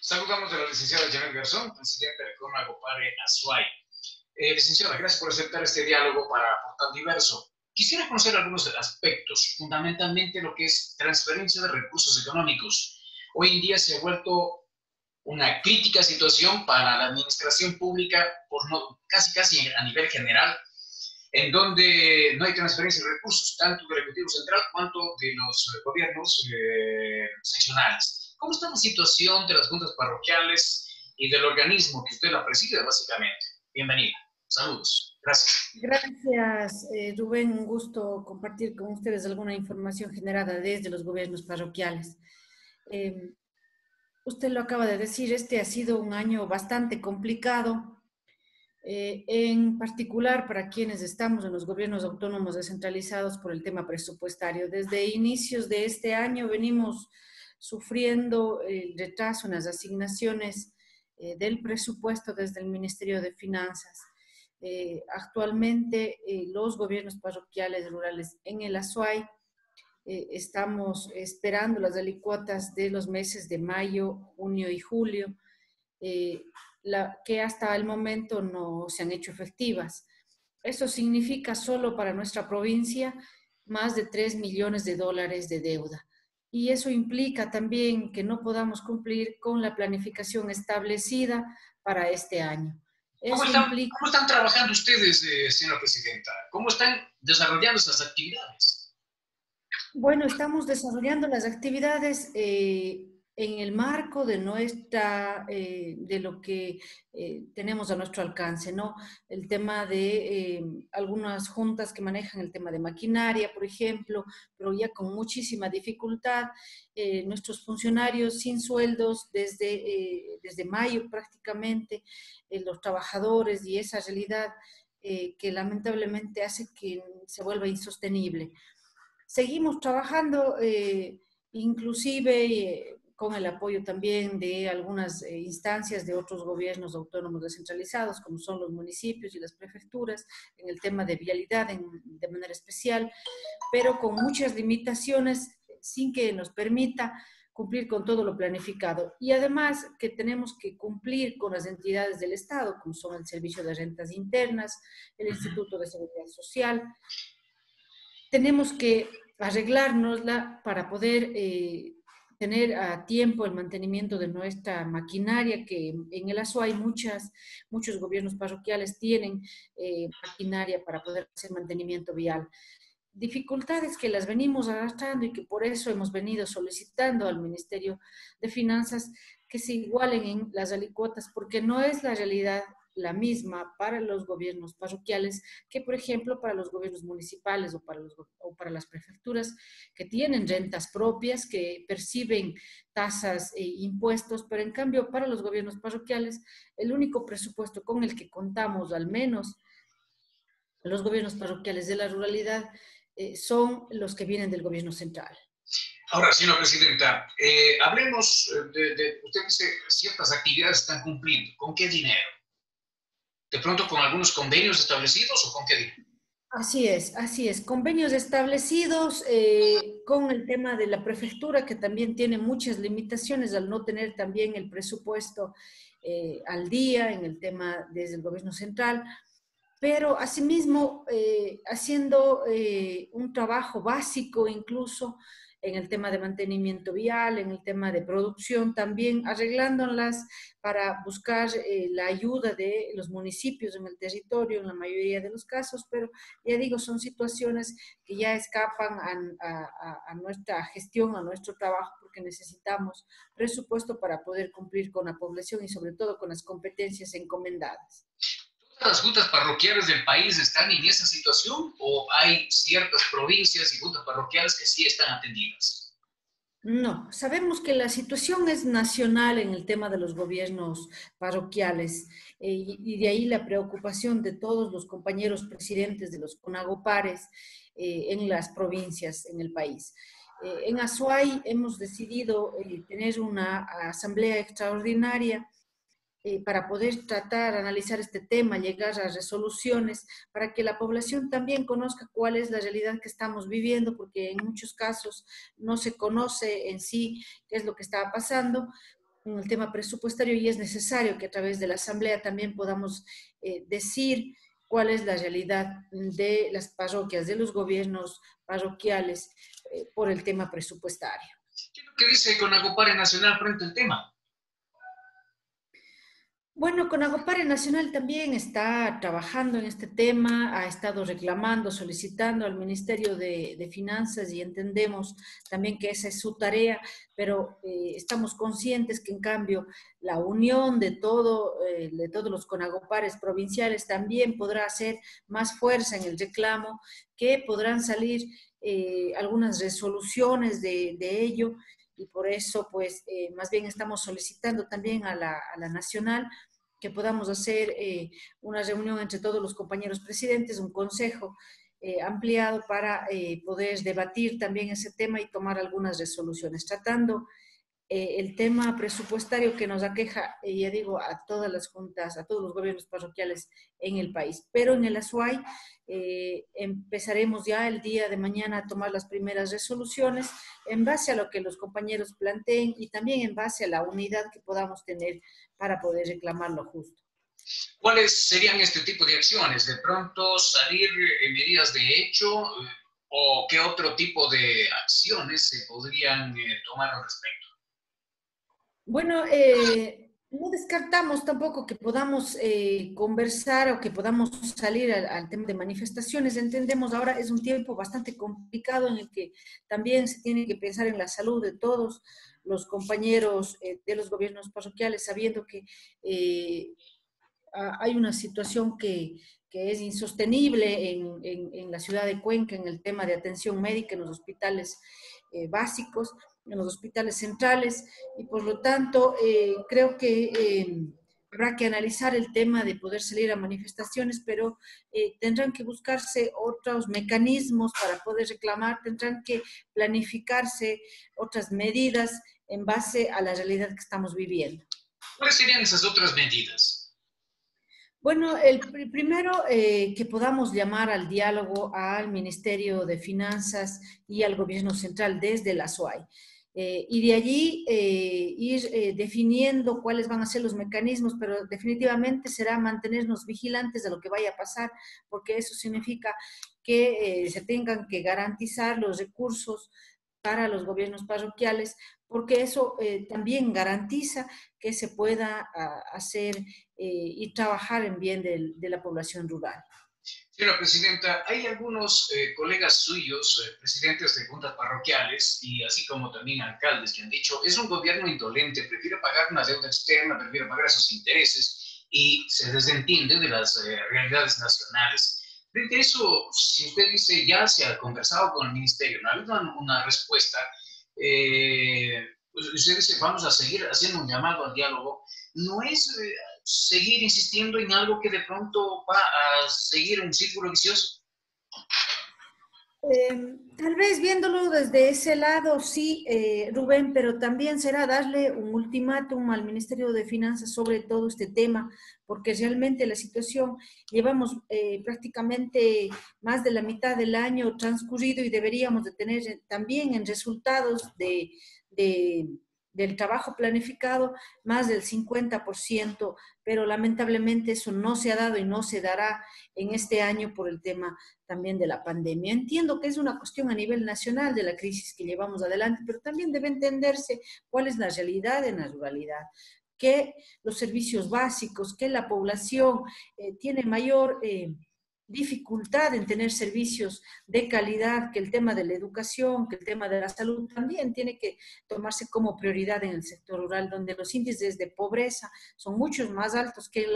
Saludamos a la licenciada Janet Garzón, presidenta del CONAGOPARE Azuay. Licenciada, gracias por aceptar este diálogo para Portal Diverso. Quisiera conocer algunos aspectos, fundamentalmente lo que es transferencia de recursos económicos. Hoy en día se ha vuelto una crítica situación para la administración pública, casi a nivel general, en donde no hay transferencia de recursos, tanto del Ejecutivo Central cuanto de los gobiernos seccionales. ¿Cómo está la situación de las juntas parroquiales y del organismo que usted la preside, básicamente? Bienvenida. Saludos. Gracias. Gracias, Rubén. Un gusto compartir con ustedes alguna información generada desde los gobiernos parroquiales. Usted lo acaba de decir, este ha sido un año bastante complicado, en particular para quienes estamos en los gobiernos autónomos descentralizados por el tema presupuestario. Desde inicios de este año venimos sufriendo el retraso en las asignaciones del presupuesto desde el Ministerio de Finanzas. Actualmente los gobiernos parroquiales rurales en el Azuay estamos esperando las alicuotas de los meses de mayo, junio y julio, que hasta el momento no se han hecho efectivas. Eso significa solo para nuestra provincia más de 3 millones de dólares de deuda. Y eso implica también que no podamos cumplir con la planificación establecida para este año. ¿Cómo están trabajando ustedes, señora presidenta? ¿Cómo están desarrollando esas actividades? Bueno, estamos desarrollando las actividades en el marco de de lo que tenemos a nuestro alcance, ¿no? El tema de algunas juntas que manejan el tema de maquinaria, por ejemplo, pero ya con muchísima dificultad. Nuestros funcionarios sin sueldos desde mayo prácticamente, los trabajadores y esa realidad que lamentablemente hace que se vuelva insostenible. Seguimos trabajando, inclusive con el apoyo también de algunas instancias de otros gobiernos autónomos descentralizados, como son los municipios y las prefecturas, en el tema de vialidad de manera especial, pero con muchas limitaciones, sin que nos permita cumplir con todo lo planificado. Y además que tenemos que cumplir con las entidades del Estado, como son el Servicio de Rentas Internas, el Instituto de Seguridad Social. Tenemos que arreglárnosla para poder tener a tiempo el mantenimiento de nuestra maquinaria, que en el Azuay muchos gobiernos parroquiales tienen maquinaria para poder hacer mantenimiento vial. Dificultades que las venimos arrastrando y que por eso hemos venido solicitando al Ministerio de Finanzas que se igualen en las alicuotas, porque no es la realidad la misma para los gobiernos parroquiales que, por ejemplo, para los gobiernos municipales o para las prefecturas que tienen rentas propias, que perciben tasas e impuestos, pero en cambio para los gobiernos parroquiales el único presupuesto con el que contamos, al menos los gobiernos parroquiales de la ruralidad, son los que vienen del gobierno central. Ahora, señora presidenta, hablemos usted dice ciertas actividades están cumpliendo. ¿Con qué dinero? ¿De pronto con algunos convenios establecidos o con qué dinero? Así es. Convenios establecidos con el tema de la prefectura, que también tiene muchas limitaciones al no tener también el presupuesto al día en el tema desde el gobierno central, pero asimismo haciendo un trabajo básico incluso en el tema de mantenimiento vial, en el tema de producción, también arreglándolas para buscar la ayuda de los municipios en el territorio en la mayoría de los casos, pero ya digo, son situaciones que ya escapan a nuestra gestión, a nuestro trabajo, porque necesitamos presupuesto para poder cumplir con la población y sobre todo con las competencias encomendadas. ¿Las juntas parroquiales del país están en esa situación o hay ciertas provincias y juntas parroquiales que sí están atendidas? No, sabemos que la situación es nacional en el tema de los gobiernos parroquiales y de ahí la preocupación de todos los compañeros presidentes de los CONAGOPARES en las provincias en el país. En Azuay hemos decidido tener una asamblea extraordinaria para poder tratar, analizar este tema, llegar a resoluciones, para que la población también conozca cuál es la realidad que estamos viviendo, porque en muchos casos no se conoce en sí qué es lo que está pasando, en el tema presupuestario y es necesario que a través de la Asamblea también podamos decir cuál es la realidad de las parroquias, de los gobiernos parroquiales por el tema presupuestario. ¿Qué dice Conagopare Nacional frente al tema? Bueno, Conagopare Nacional también está trabajando en este tema, ha estado reclamando, solicitando al Ministerio de Finanzas y entendemos también que esa es su tarea, pero estamos conscientes que en cambio la unión de todos los Conagopares provinciales también podrá hacer más fuerza en el reclamo, que podrán salir algunas resoluciones de ello y por eso pues más bien estamos solicitando también a la nacional que podamos hacer una reunión entre todos los compañeros presidentes, un consejo ampliado para poder debatir también ese tema y tomar algunas resoluciones, tratando el tema presupuestario que nos aqueja, ya digo, a todas las juntas, a todos los gobiernos parroquiales en el país. Pero en el Azuay empezaremos ya el día de mañana a tomar las primeras resoluciones en base a lo que los compañeros planteen y también en base a la unidad que podamos tener para poder reclamar lo justo. ¿Cuáles serían este tipo de acciones? ¿De pronto salir medidas de hecho o qué otro tipo de acciones se podrían tomar al respecto? Bueno, no descartamos tampoco que podamos conversar o que podamos salir al tema de manifestaciones. Entendemos ahora es un tiempo bastante complicado en el que también se tiene que pensar en la salud de todos los compañeros de los gobiernos parroquiales, sabiendo que hay una situación que es insostenible en la ciudad de Cuenca en el tema de atención médica en los hospitales básicos, en los hospitales centrales, y por lo tanto creo que habrá que analizar el tema de poder salir a manifestaciones, pero tendrán que buscarse otros mecanismos para poder reclamar, tendrán que planificarse otras medidas en base a la realidad que estamos viviendo. ¿Cuáles serían esas otras medidas? Bueno, primero que podamos llamar al diálogo al Ministerio de Finanzas y al Gobierno Central desde la SUAY. Y de allí ir definiendo cuáles van a ser los mecanismos, pero definitivamente será mantenernos vigilantes de lo que vaya a pasar, porque eso significa que se tengan que garantizar los recursos para los gobiernos parroquiales, porque eso también garantiza que se pueda hacer y trabajar en bien de la población rural. Señora Presidenta, hay algunos colegas suyos, presidentes de juntas parroquiales y así como también alcaldes que han dicho, es un gobierno indolente, prefiere pagar una deuda externa, prefiere pagar esos intereses y se desentiende de las realidades nacionales. Frente a eso, si usted dice ya se ha conversado con el ministerio, no ha habido una respuesta, pues usted dice vamos a seguir haciendo un llamado al diálogo, no es seguir insistiendo en algo que de pronto va a seguir un círculo vicioso. Tal vez viéndolo desde ese lado, sí, Rubén, pero también será darle un ultimátum al Ministerio de Finanzas sobre todo este tema, porque realmente la situación, llevamos prácticamente más de la mitad del año transcurrido y deberíamos de tener también en resultados de del trabajo planificado más del 50%, pero lamentablemente eso no se ha dado y no se dará en este año por el tema también de la pandemia. Entiendo que es una cuestión a nivel nacional de la crisis que llevamos adelante, pero también debe entenderse cuál es la realidad en la ruralidad, que los servicios básicos, que la población tiene mayor dificultad en tener servicios de calidad, que el tema de la educación, que el tema de la salud también tiene que tomarse como prioridad en el sector rural, donde los índices de pobreza son muchos más altos que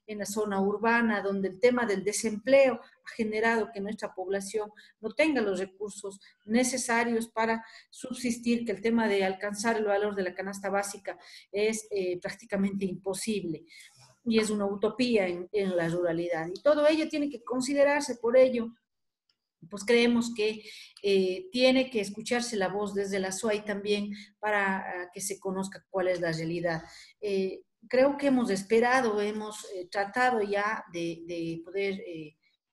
en la zona urbana, donde el tema del desempleo ha generado que nuestra población no tenga los recursos necesarios para subsistir, que el tema de alcanzar el valor de la canasta básica es prácticamente imposible y es una utopía en la ruralidad. Y todo ello tiene que considerarse, por ello, pues creemos que tiene que escucharse la voz desde la SUAY también para que se conozca cuál es la realidad. Creo que hemos esperado, hemos tratado ya de poder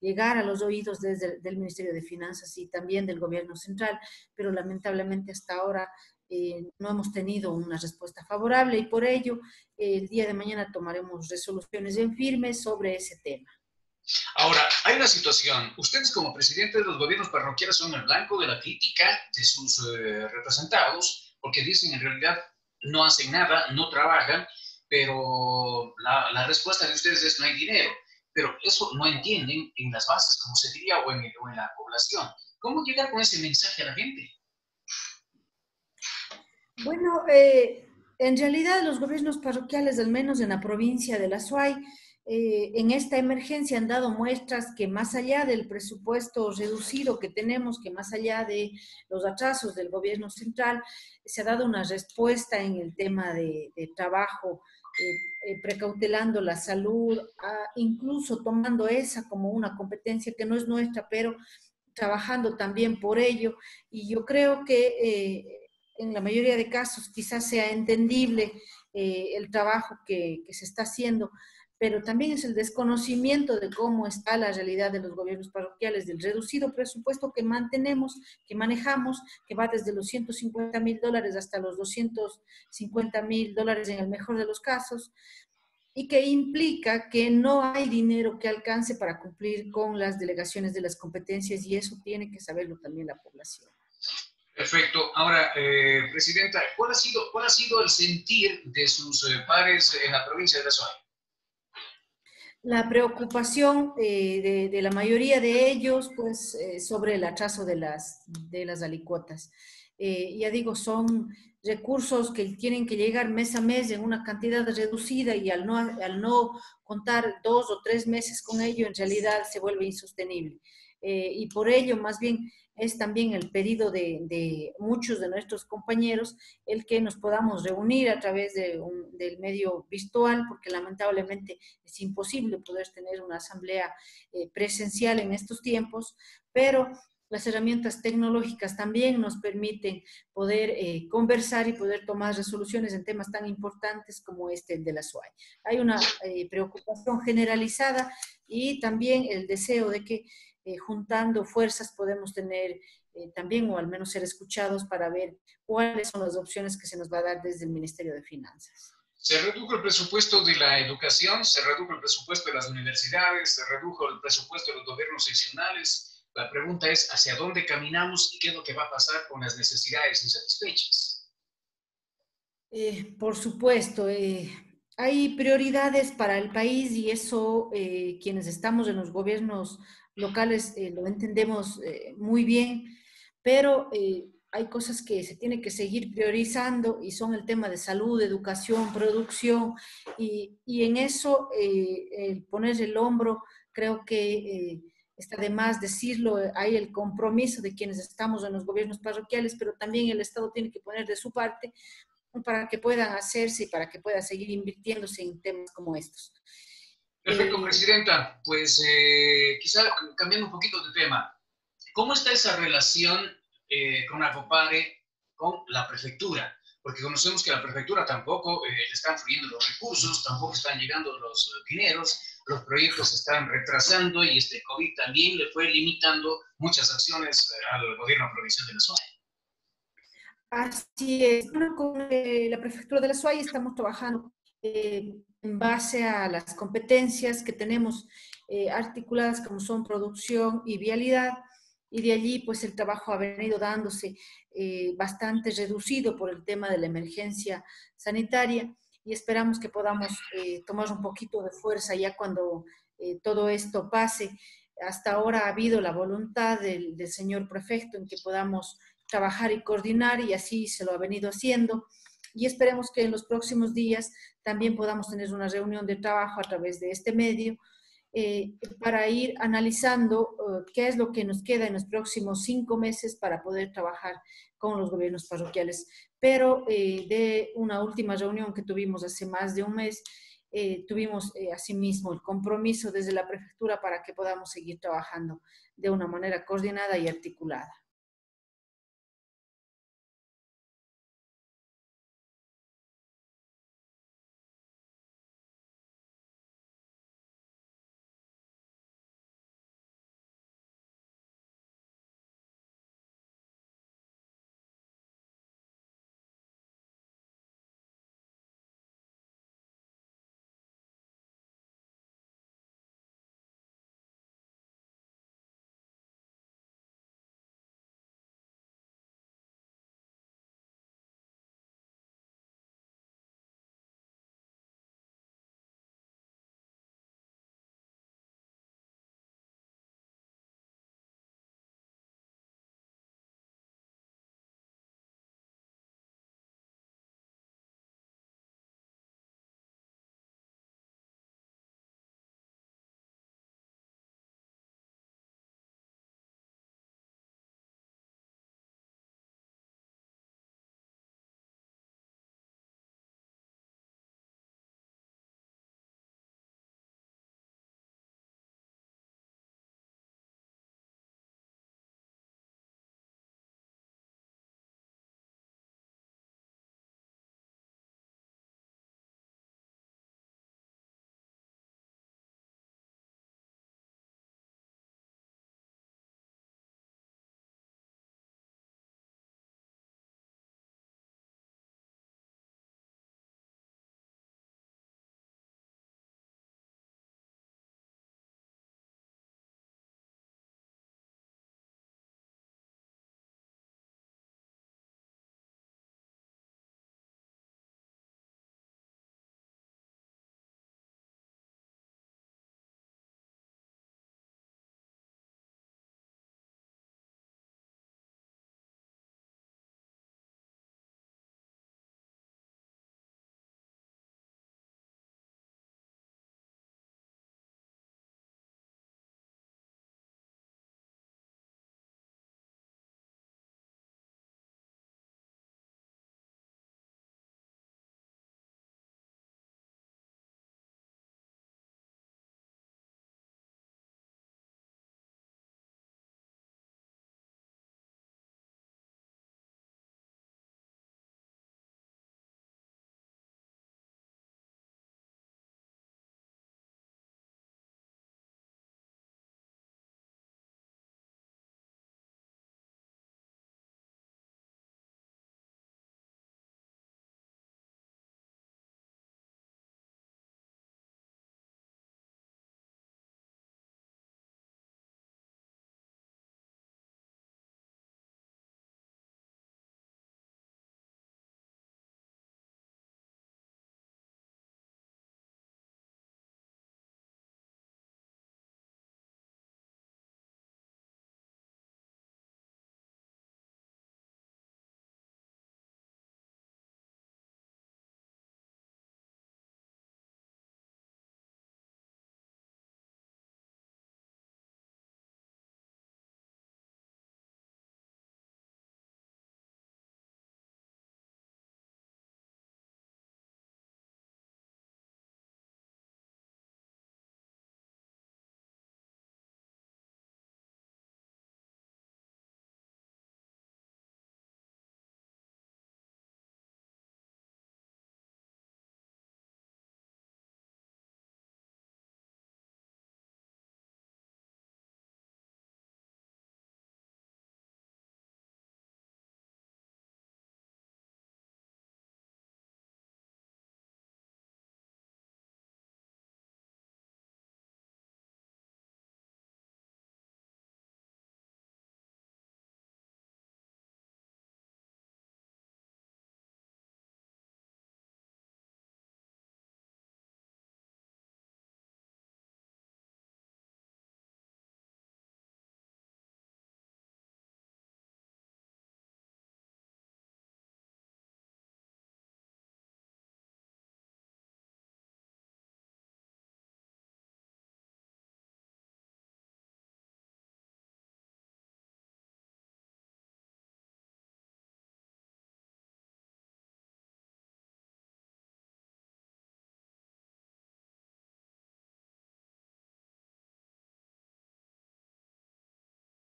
llegar a los oídos desde del Ministerio de Finanzas y también del Gobierno Central, pero lamentablemente hasta ahora no hemos tenido una respuesta favorable y por ello el día de mañana tomaremos resoluciones en firme sobre ese tema. Ahora, hay una situación. Ustedes como presidentes de los gobiernos parroquiales son el blanco de la crítica de sus representados, porque dicen en realidad no hacen nada, no trabajan, pero la respuesta de ustedes es no hay dinero. Pero eso no entienden en las bases, como se diría, o en la población. ¿Cómo llegar con ese mensaje a la gente? Bueno, en realidad los gobiernos parroquiales, al menos en la provincia de La Suay, en esta emergencia han dado muestras que más allá del presupuesto reducido que tenemos, que más allá de los atrasos del gobierno central, se ha dado una respuesta en el tema de trabajo, precautelando la salud, incluso tomando esa como una competencia que no es nuestra, pero trabajando también por ello. Y yo creo que en la mayoría de casos quizás sea entendible el trabajo que se está haciendo, pero también es el desconocimiento de cómo está la realidad de los gobiernos parroquiales, del reducido presupuesto que mantenemos, que manejamos, que va desde los $150,000 hasta los $250,000 en el mejor de los casos, y que implica que no hay dinero que alcance para cumplir con las delegaciones de las competencias, y eso tiene que saberlo también la población. Perfecto. Ahora, Presidenta, cuál ha sido el sentir de sus pares en la provincia de La Suárez? La preocupación de la mayoría de ellos, pues, sobre el atraso de las alicuotas. Ya digo, son recursos que tienen que llegar mes a mes en una cantidad reducida y al no contar 2 o 3 meses con ello, en realidad se vuelve insostenible. Y por ello, más bien, es también el pedido de muchos de nuestros compañeros el que nos podamos reunir a través del medio virtual, porque lamentablemente es imposible poder tener una asamblea presencial en estos tiempos, pero las herramientas tecnológicas también nos permiten poder conversar y poder tomar resoluciones en temas tan importantes como el de la SUAY. Hay una preocupación generalizada y también el deseo de que juntando fuerzas podemos tener también, o al menos ser escuchados para ver cuáles son las opciones que se nos va a dar desde el Ministerio de Finanzas. Se redujo el presupuesto de la educación, se redujo el presupuesto de las universidades, se redujo el presupuesto de los gobiernos seccionales. La pregunta es, ¿hacia dónde caminamos y qué es lo que va a pasar con las necesidades insatisfechas? Por supuesto, hay prioridades para el país y eso quienes estamos en los gobiernos locales lo entendemos muy bien, pero hay cosas que se tienen que seguir priorizando y son el tema de salud, educación, producción y en eso el poner el hombro, creo que está de más decirlo, hay el compromiso de quienes estamos en los gobiernos parroquiales, pero también el Estado tiene que poner de su parte para que puedan hacerse y para que pueda seguir invirtiéndose en temas como estos. Perfecto, Presidenta. Pues quizá cambiando un poquito de tema, ¿cómo está esa relación con Acopare, con la prefectura? Porque conocemos que a la prefectura tampoco le están fluyendo los recursos, tampoco están llegando los dineros, los proyectos se están retrasando y este COVID también le fue limitando muchas acciones al gobierno provincial de la zona. Así es. Bueno, con la prefectura de la SUAY estamos trabajando en base a las competencias que tenemos articuladas como son producción y vialidad, y de allí pues el trabajo ha venido dándose bastante reducido por el tema de la emergencia sanitaria y esperamos que podamos tomar un poquito de fuerza ya cuando todo esto pase. Hasta ahora ha habido la voluntad del señor prefecto en que podamos trabajar y coordinar y así se lo ha venido haciendo y esperemos que en los próximos días también podamos tener una reunión de trabajo a través de este medio para ir analizando qué es lo que nos queda en los próximos 5 meses para poder trabajar con los gobiernos parroquiales. Pero de una última reunión que tuvimos hace más de un mes, tuvimos asimismo el compromiso desde la prefectura para que podamos seguir trabajando de una manera coordinada y articulada.